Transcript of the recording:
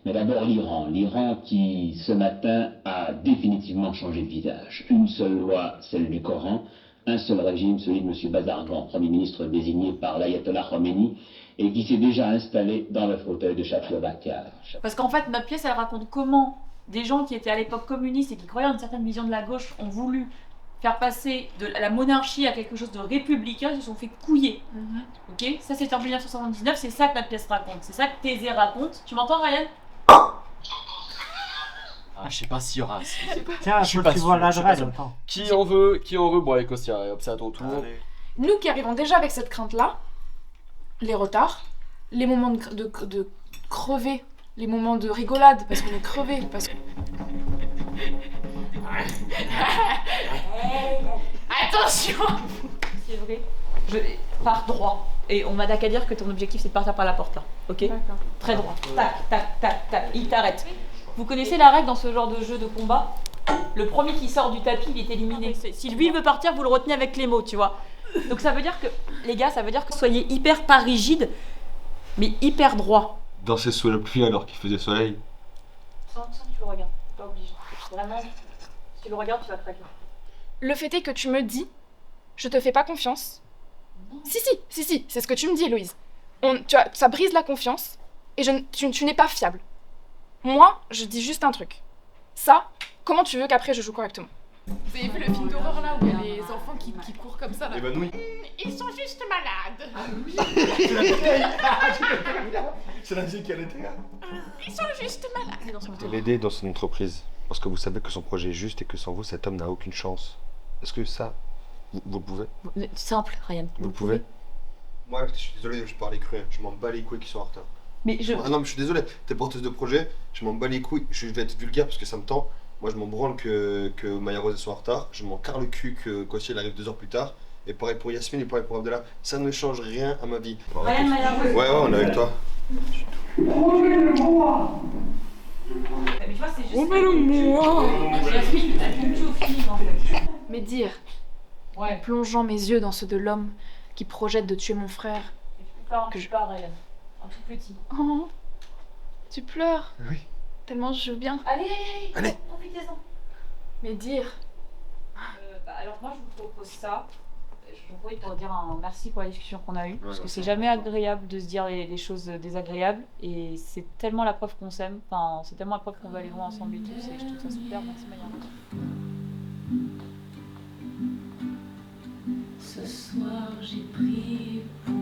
Mais d'abord l'Iran. L'Iran qui, ce matin, a définitivement changé de visage. Une seule loi, celle du Coran, un seul régime, celui de M. Bazargan, Premier ministre désigné par l'Ayatollah Khomeini, et qui s'est déjà installé dans le fauteuil de Shafir Bakar. Parce qu'en fait, notre pièce, elle raconte comment des gens qui étaient à l'époque communistes et qui croyaient en une certaine vision de la gauche ont voulu faire passer de la monarchie à quelque chose de républicain, ils se sont fait couiller. Ok, ça c'était en 1979, c'est ça que notre pièce raconte, c'est ça que Thésée raconte. Tu m'entends, Ryan? Ah, je sais pas s'il y aura. Tiens, Je suis faut pas que tu sûr, vois je suis pas l'adresse. sûr. Attends. Qui en veut? Bon, allez, Kostia, hop, c'est à ton tour. Allez. Nous qui arrivons déjà avec cette crainte-là, les retards, les moments de crever, les moments de rigolade parce qu'on est crevé, parce que... Attention! C'est vrai. Je pars droit. Et on m'a qu'à dire que ton objectif c'est de partir par la porte là, ok? D'accord. Très droit. Tac, tac, tac, tac. Il t'arrête. Vous connaissez la règle dans ce genre de jeu de combat? Le premier qui sort du tapis, il est éliminé. Si lui veut partir, vous le retenez avec les mots, tu vois. Donc ça veut dire que, les gars, ça veut dire que soyez hyper pas rigide, mais hyper droit. Danser sous la pluie alors qu'il faisait soleil. Sans que tu le regardes, pas obligé. Vraiment, si tu le regardes, tu vas craquer. Le fait est que tu me dis, je te fais pas confiance. Non. Si, c'est ce que tu me dis, Héloïse. Ça brise la confiance et tu n'es pas fiable. Moi, je dis juste un truc. Ça, comment tu veux qu'après je joue correctement? Vous avez vu le film d'horreur là où il y a les enfants qui courent comme ça là? Évanoui. Ils sont juste malades. C'est la musique qu'elle était là. Ils sont juste malades. L'aider dans son entreprise. Parce que vous savez que son projet est juste et que sans vous, cet homme n'a aucune chance. Est-ce que ça, vous le pouvez? Simple, Ryan. Vous le pouvez? Moi, je suis désolé, je parlais cru. Je m'en bats les couilles qui sont en retard. Mais je... Ah non, mais je suis désolé, t'es porteuse de projet, je m'en bats les couilles. Je vais être vulgaire parce que ça me tend. Moi, je m'en branle que Maya Rose soit en retard. Je m'en carre le cul que Kossi arrive 2 heures plus tard. Et pareil pour Yasmine et pareil pour Abdallah. Ça ne change rien à ma vie. Ryan, Maya Rose. Ouais, on est avec toi. Mais tu vois, c'est juste... Yasmine, elle joue au film en fait. Mais dire, Ouais. plongeant mes yeux dans ceux de l'homme qui projette de tuer mon frère. Que je pars, Ryan. Un tout petit. Oh, tu pleures. Oui. Tellement je veux bien. Allez, profitez-en. Mais dire, Alors moi, je vous propose ça. Je vous prie pour dire un merci pour la discussion qu'on a eue. Parce que merci. c'est jamais agréable de se dire les choses désagréables. Et c'est tellement la preuve qu'on s'aime. Enfin, c'est tellement la preuve qu'on va aller loin ensemble et tout. Je trouve ça super. Merci, Maya. Ce soir j'ai pris pour